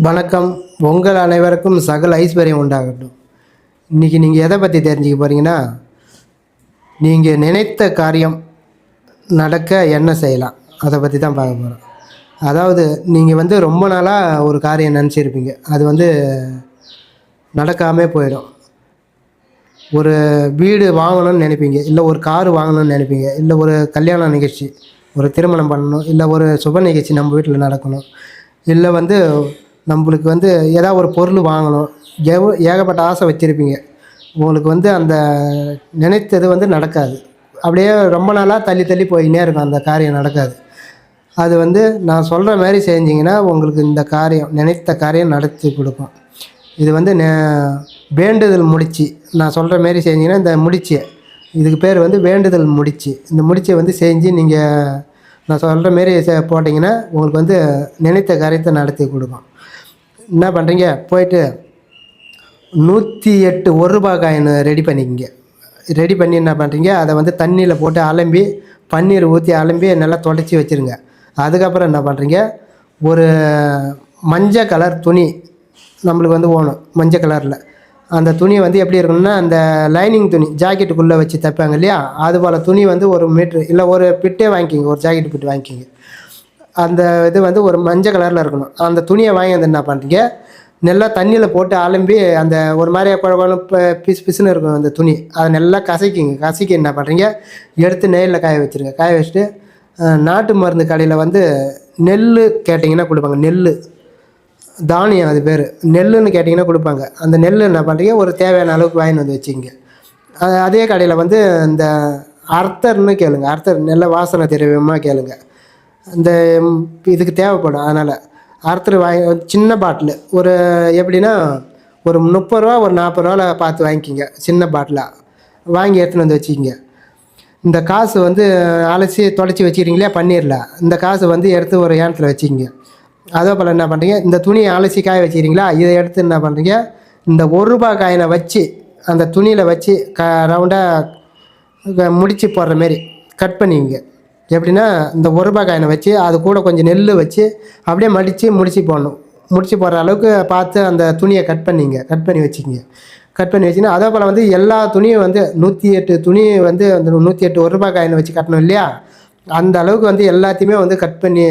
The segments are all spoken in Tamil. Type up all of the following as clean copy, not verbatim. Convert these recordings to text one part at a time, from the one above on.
வணக்கம். உங்கள் அனைவருக்கும் சகல ஐஸ்வர்யம் உண்டாகட்டும். இன்றைக்கி நீங்கள் எதை பற்றி தெரிஞ்சுக்க போகிறீங்கன்னா, நீங்கள் நினைத்த காரியம் நடக்க என்ன செய்யலாம், அதை பற்றி தான் பார்க்க போகிறோம். அதாவது நீங்கள் ரொம்ப நாளாக ஒரு காரியம் நினச்சிருப்பீங்க, அது நடக்காமே போயிடும். ஒரு வீடு வாங்கணும்னு நினைப்பீங்க, இல்லை ஒரு கார் வாங்கணும்னு நினைப்பீங்க, இல்லை ஒரு கல்யாண நிகழ்ச்சி, ஒரு திருமணம் பண்ணணும், இல்லை ஒரு சுப நிகழ்ச்சி நம்ம வீட்டில் நடக்கணும், இல்லை நம்மளுக்கு ஏதாவது ஒரு பொருள் வாங்கணும். ஏகப்பட்ட ஆசை வச்சுருப்பீங்க. உங்களுக்கு அந்த நினைத்தது நடக்காது. அப்படியே ரொம்ப நாளாக தள்ளி தள்ளி போயின்னே இருக்கும், அந்த காரியம் நடக்காது. அது நான் சொல்கிற மாதிரி செஞ்சிங்கன்னா உங்களுக்கு இந்த காரியம், நினைத்த காரியம் நடத்தி கொடுக்கும். இது வேண்டுதல் முடிச்சு. நான் சொல்கிற மாரி செஞ்சிங்கன்னா இந்த முடிச்சு, இதுக்கு பேர் வேண்டுதல் முடிச்சு. இந்த முடிச்சை செஞ்சு நீங்கள் நான் சொல்கிற மாரி போட்டிங்கன்னா உங்களுக்கு நினைத்த காரியத்தை நடத்தி கொடுக்கும். என்ன பண்ணுறீங்க, போயிட்டு 108 ரூபா காயின் ரெடி பண்ணிக்கங்க. ரெடி பண்ணி என்ன பண்ணுறீங்க, அதை தண்ணியில் போட்டு அலம்பி, பன்னீர் ஊற்றி அலம்பி நல்லா தொடச்சி வச்சுருங்க. அதுக்கப்புறம் என்ன பண்ணுறீங்க, ஒரு மஞ்சள் கலர் துணி நம்மளுக்கு ஓணும். மஞ்சள் கலரில் அந்த துணி எப்படி இருக்கணும்னா, அந்த லைனிங் துணி ஜாக்கெட்டுக்குள்ளே வச்சு தைப்பாங்க இல்லையா, அதுபோல் துணி ஒரு மீட்ரு இல்லை ஒரு பிட்டே வாங்கிக்கிங்க, ஒரு ஜாக்கெட்டு பிட்டு வாங்கிக்கிங்க. அந்த இது ஒரு மஞ்சள் கலரில் இருக்கணும். அந்த துணியை வாங்கி என்ன பண்ணுறீங்க, நல்லா தண்ணியில் போட்டு அலம்பி, அந்த ஒரு மாதிரி குழம்பு பிசு பிசுன்னு இருக்கும் அந்த துணி, அதை நல்லா கசக்கிங்க. கசக்கி என்ன பண்ணுறீங்க, எடுத்து நெய்யில் காய வச்சுருங்க. காய வச்சுட்டு நாட்டு மருந்து கடையில் நெல் கேட்டிங்கன்னா கொடுப்பாங்க. நெல் தானியம், அது பேர் நெல்லுன்னு கேட்டிங்கன்னா கொடுப்பாங்க. அந்த நெல் என்ன பண்ணுறீங்க, ஒரு தேவையான அளவுக்கு வாங்கிட்டு வச்சுங்க. அதே கடையில் இந்த அர்த்தர்னு கேளுங்க. அர்த்தர் நல்ல வாசனை திரவியமாக கேளுங்க. இந்த இதுக்கு தேவைப்படும். அதனால் அர்த்தர் சின்ன பாட்டில் ஒரு எப்படின்னா ஒரு 30 ரூபா ஒரு 40 ரூபாவில் பார்த்து வாங்கிக்கிங்க. சின்ன பாட்டிலாக வாங்கி எடுத்துன்னு வச்சுக்கிங்க. இந்த காசு அலசி தொலைச்சி வச்சுக்கிறீங்களே பன்னீரில், இந்த காசு எடுத்து ஒரு ஏனத்தில் வச்சுக்கிங்க. அதே போல் என்ன பண்ணுறீங்க, இந்த துணியை அலசி காய வச்சுக்கிறீங்களா, இதை எடுத்து என்ன பண்ணுறீங்க, இந்த 1 ரூபா காயினை வச்சு அந்த துணியில் வச்சு ரவுண்டாக முடிச்சு போடுற மாரி கட் பண்ணிங்க. எப்படின்னா இந்த 1 ரூபா காயினை வச்சு அது கூட கொஞ்சம் நெல் வச்சு அப்படியே மடித்து முடிச்சு போடணும். முடிச்சு போடுற அளவுக்கு பார்த்து அந்த துணியை கட் பண்ணிங்க. கட் பண்ணி வச்சுக்கிங்க. கட் பண்ணி வச்சுன்னா அதே போல் எல்லா துணியும் 108 துணி அந்த 108 1 ரூபா காயினை வச்சு கட்டணும் இல்லையா, அந்த அளவுக்கு எல்லாத்தையுமே கட் பண்ணி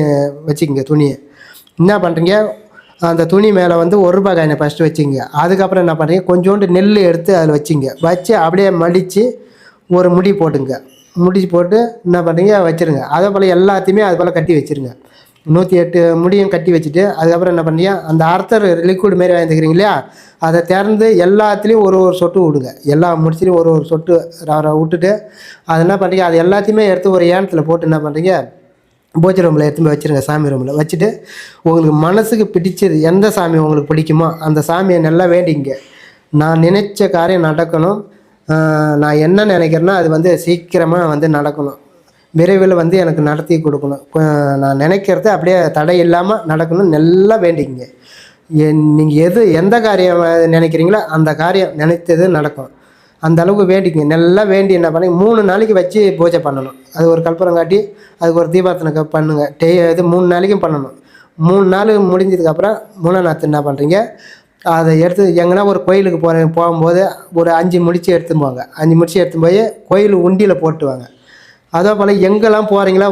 வச்சுக்கிங்க. துணியை என்ன பண்ணுறீங்க, அந்த துணி மேலே 1 ரூபா காயினை ஃபஸ்ட்டு வச்சுங்க. அதுக்கப்புறம் என்ன பண்ணுறீங்க, கொஞ்சோண்டு நெல் எடுத்து அதில் வச்சுங்க. வச்சு அப்படியே மடித்து ஒரு முடி போட்டுங்க. முடிச்சு போட்டு என்ன பண்ணுறீங்க வச்சுருங்க. அதே போல் எல்லாத்தையுமே அது போல் கட்டி வச்சுருங்க. 108 முடியும் கட்டி வச்சுட்டு அதுக்கப்புறம் என்ன பண்ணுறீங்க, அந்த அர்த்தர் லிக்விட் மாரி வாங்கிக்கிறீங்க இல்லையா, அதை திறந்து எல்லாத்துலேயும் ஒரு சொட்டு விடுங்க. எல்லா முடிச்சுலையும் ஒரு சொட்டு விட்டுட்டு அது என்ன பண்ணுறீங்க, அது எல்லாத்தையுமே எடுத்து ஒரு ஏனத்தில் போட்டு என்ன பண்ணுறீங்க, பூஜை ரூமில் எடுத்து போய் வச்சுருங்க. சாமி ரூமில் வச்சுட்டு உங்களுக்கு மனசுக்கு பிடிச்சது எந்த சாமி உங்களுக்கு பிடிக்குமோ அந்த சாமியை நல்லா வேண்டிங்க. நான் நினைச்ச காரியம் நடக்கணும், நான் என்ன நினைக்கிறேன்னா அது சீக்கிரமாக நடக்கணும், விரைவில் எனக்கு நடத்தி கொடுக்கணும், நான் நினைக்கிறது அப்படியே தடை இல்லாமல் நடக்கணும், நல்லா வேண்டிங்க. நீங்கள் எந்த காரியம் நினைக்கிறீங்களோ அந்த காரியம் நினைத்தது நடக்கும். அந்த அளவுக்கு வேண்டிங்க. நல்லா வேண்டி என்ன பண்ணி 3 நாளைக்கு வச்சு பூஜை பண்ணணும். அது ஒரு கற்பூரம் காட்டி அதுக்கு ஒரு தீபார்த்தனை பண்ணுங்கள். இது 3 நாளைக்கும் பண்ணணும். 3 நாள் முடிஞ்சதுக்கப்புறம் 3ஆம் நாள் என்ன பண்ணுறீங்க, அதை எடுத்து எங்கன்னா ஒரு கோயிலுக்கு போகும்போது ஒரு 5 முடிச்சு எடுத்துன்னு போங்க. 5 முடிச்சு எடுத்துன்னு போய் கோயில் உண்டியில் போட்டுவாங்க. அதே போல் எங்கெல்லாம் வரீங்களா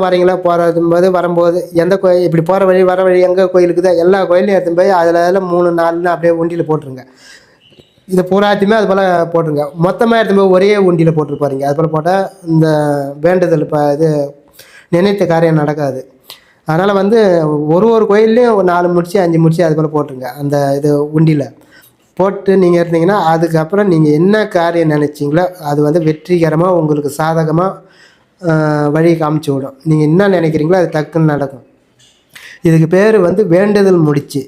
போகிறது வரும்போது எந்த கோயில் இப்படி போகிற வழி வர வழி எங்கே கோயிலுக்குதோ எல்லா கோயிலையும் எடுத்துன்னு போய் அதில் 3 நாள்னு அப்படியே உண்டியில் போட்டுருங்க. இதை பூராத்தையுமே அது போல் போட்டுருங்க. மொத்தமாக எடுத்துன்னு போய் ஒரே உண்டியில் போட்டு போகிறீங்க. அது போல் போட்டால் இந்த வேண்டுதல் இது நினைத்த காரியம் நடக்காது. அதனால் ஒரு கோயில்லையும் ஒரு 4 முடிச்சு 5 முடிச்சு அது போல் போட்டுருங்க. அந்த இது உண்டியில் போட்டு நீங்கள் இருந்தீங்கன்னா அதுக்கப்புறம் நீங்கள் என்ன காரியம் நினச்சிங்களோ அது வெற்றிகரமாக உங்களுக்கு சாதகமாக வழி காமிச்சு விடும். நீங்கள் என்ன நினைக்கிறீங்களோ அது டக்குன்னு நடக்கும். இதுக்கு பேர் வேண்டுதல் முடிச்சு.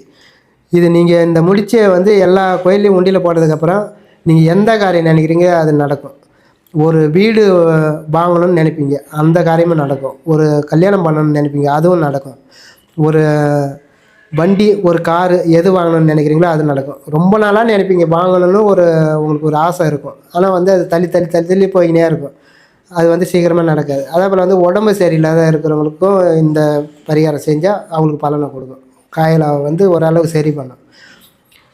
இது நீங்கள் இந்த முடிச்சை எல்லா கோயிலையும் உண்டியில் போட்டதுக்கப்புறம் நீங்கள் எந்த காரியம் நினைக்கிறீங்க அது நடக்கும். ஒரு வீடு வாங்கணும்னு நினைப்பீங்க, அந்த காரியமும் நடக்கும். ஒரு கல்யாணம் பண்ணணும்னு நினைப்பீங்க, அதுவும் நடக்கும். ஒரு வண்டி ஒரு காரு எது வாங்கணும்னு நினைக்கிறீங்களோ அது நடக்கும். ரொம்ப நாளாக நினைப்பீங்க வாங்கணும்னு உங்களுக்கு ஒரு ஆசை இருக்கும். ஆனால் அது தள்ளி தள்ளி தள்ளி தள்ளி போய்கினே இருக்கும். அது சீக்கிரமாக நடக்காது. அதே போல் உடம்பு சரியில்லாத இருக்கிறவங்களுக்கும் இந்த பரிகாரம் செஞ்சால் அவங்களுக்கு பலனை கொடுக்கும். காயலாவை வந்து ஓரளவு சரி பண்ணும்.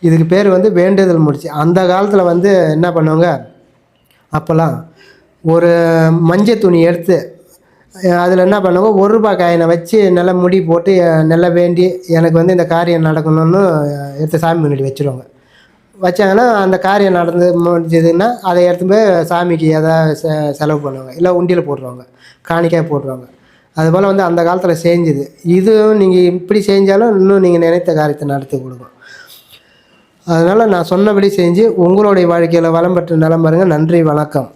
இதுக்கு பேர் வந்து வேண்டுதல் முடிச்சு. அந்த காலத்தில் வந்து என்ன பண்ணுவாங்க, அப்போல்லாம் ஒரு மஞ்சள் துணி எடுத்து அதில் என்ன பண்ணுவாங்க, ரூபா காயினை வச்சு நல்லா முடி போட்டு நல்லா வேண்டி எனக்கு வந்து இந்த காரியம் நடக்கணும்னு எடுத்து சாமி முன்னாடி வச்சுருவாங்க. வச்சாங்கன்னா அந்த காரியம் நடந்து முடிஞ்சதுன்னா அதை எடுத்து போய் சாமிக்கு எதாவது செலவு பண்ணுவாங்க, இல்லை உண்டியில் போட்டுருவாங்க, காணிக்காய் போட்டுருவாங்க. அதுபோல் வந்து அந்த காலத்தில் செஞ்சுது. இதுவும் நீங்கள் இப்படி செஞ்சாலும் இன்னும் நீங்கள் நினைத்த காரியத்தை நடத்தி கொடுக்கும். அதனால் நான் சொன்னபடி செஞ்சு உங்களுடைய வாழ்க்கையில் வளம் பெற்று நலம் பாருங்கள். நன்றி, வணக்கம்.